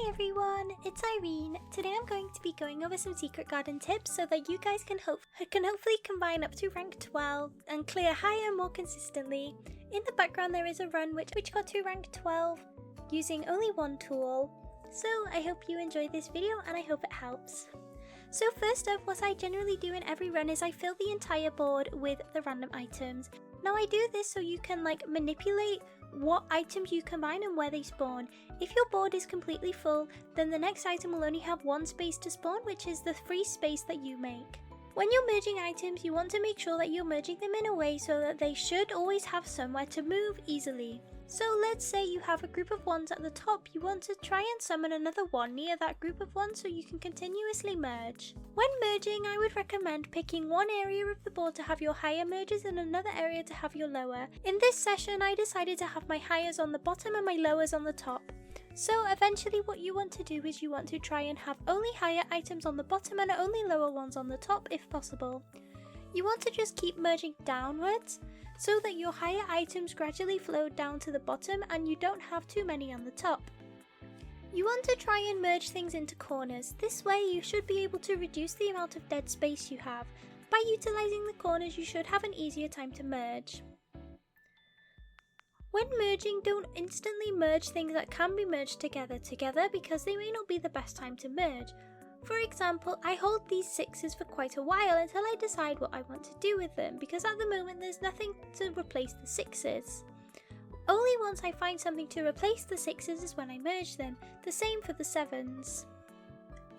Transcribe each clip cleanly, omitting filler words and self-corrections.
Hi everyone, it's Irene. Today I'm going to be going over some secret garden tips so that you guys can hopefully combine up to rank 12 and clear higher more consistently. In the background there is a run which got to rank 12 using only one tool. So I hope you enjoy this video and I hope it helps. So first up, what I generally do in every run is I fill the entire board with the random items. Now I do this so you can manipulate what items you combine and where they spawn. If your board is completely full, then the next item will only have one space to spawn, which is the free space that you make. When you're merging items, you want to make sure that you're merging them in a way so that they should always have somewhere to move easily. So let's say you have a group of ones at the top, you want to try and summon another one near that group of ones so you can continuously merge. When merging, I would recommend picking one area of the board to have your higher merges and another area to have your lower. In this session, I decided to have my highers on the bottom and my lowers on the top. So eventually what you want to do is you want to try and have only higher items on the bottom and only lower ones on the top if possible. You want to just keep merging downwards so that your higher items gradually flow down to the bottom and you don't have too many on the top. You want to try and merge things into corners. This way you should be able to reduce the amount of dead space you have. By utilising the corners you should have an easier time to merge. When merging, don't instantly merge things that can be merged together because they may not be the best time to merge. For example, I hold these 6s for quite a while until I decide what I want to do with them, because at the moment there's nothing to replace the 6s. Only once I find something to replace the 6s is when I merge them, the same for the 7s.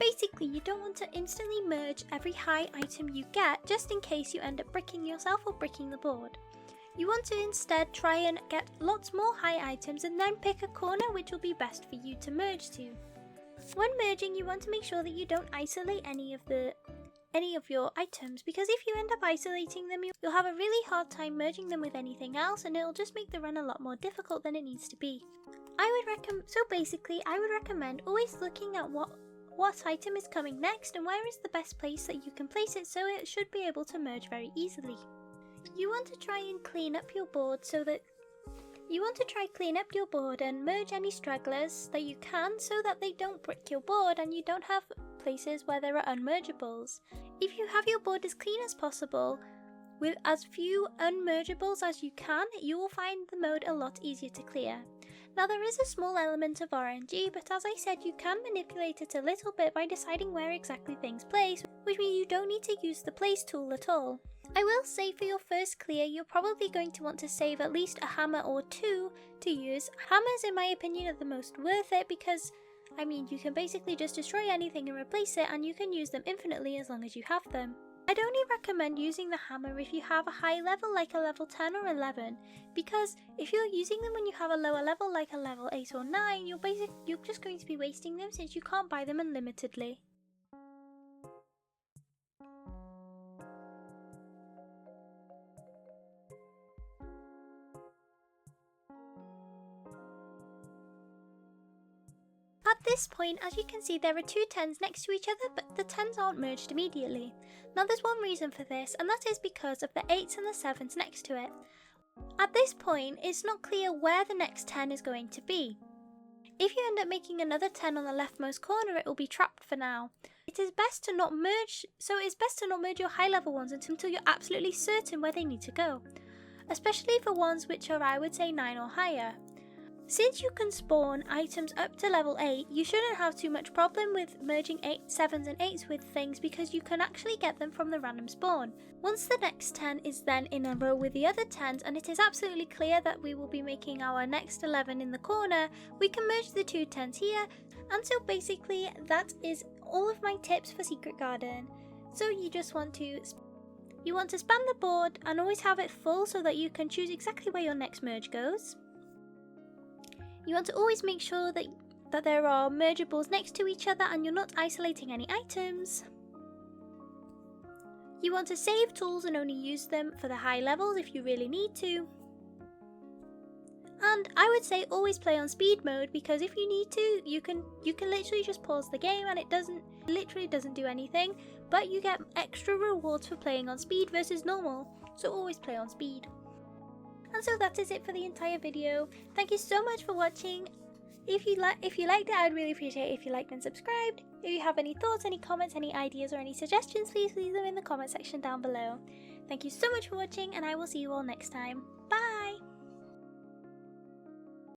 Basically, you don't want to instantly merge every high item you get just in case you end up bricking yourself or bricking the board. You want to instead try and get lots more high items and then pick a corner which will be best for you to merge to. When merging, you want to make sure that you don't isolate any of your items, because if you end up isolating them, you'll have a really hard time merging them with anything else and it'll just make the run a lot more difficult than it needs to be. I would recommend always looking at what item is coming next and where is the best place that you can place it so it should be able to merge very easily. You want to try and clean up your board and merge any stragglers that you can so that they don't brick your board and you don't have places where there are unmergeables. If you have your board as clean as possible, with as few unmergeables as you can, you will find the mode a lot easier to clear. Now there is a small element of RNG, but as I said, you can manipulate it a little bit by deciding where exactly things place, which means you don't need to use the place tool at all. I will say for your first clear, you're probably going to want to save at least a hammer or two to use. Hammers, in my opinion, are the most worth it because, you can basically just destroy anything and replace it and you can use them infinitely as long as you have them. I'd only recommend using the hammer if you have a high level like a level 10 or 11, because if you're using them when you have a lower level like a level 8 or 9, you're just going to be wasting them since you can't buy them unlimitedly. At this point, as you can see, there are two 10s next to each other, but the 10s aren't merged immediately. Now there's one reason for this, and that is because of the 8s and the 7s next to it. At this point, it's not clear where the next 10 is going to be. If you end up making another 10 on the leftmost corner, it will be trapped for now. It's best to not merge your high level ones until you're absolutely certain where they need to go, especially for ones which are, I would say, 9 or higher. Since you can spawn items up to level 8, you shouldn't have too much problem with merging 7s and 8s with things because you can actually get them from the random spawn. Once the next 10 is then in a row with the other 10s and it is absolutely clear that we will be making our next 11 in the corner, we can merge the two 10s here, and so basically that is all of my tips for Secret Garden. So you just want to span the board and always have it full so that you can choose exactly where your next merge goes. You want to always make sure that there are mergeables next to each other and you're not isolating any items. You want to save tools and only use them for the high levels if you really need to. And I would say always play on speed mode, because if you need to, you can literally just pause the game and it literally doesn't do anything, but you get extra rewards for playing on speed versus normal, so always play on speed. And so that is it for the entire video. Thank you so much for watching. If you liked it, I would really appreciate it if you liked and subscribed. If you have any thoughts, any comments, any ideas, or any suggestions, please leave them in the comment section down below. Thank you so much for watching, and I will see you all next time. Bye!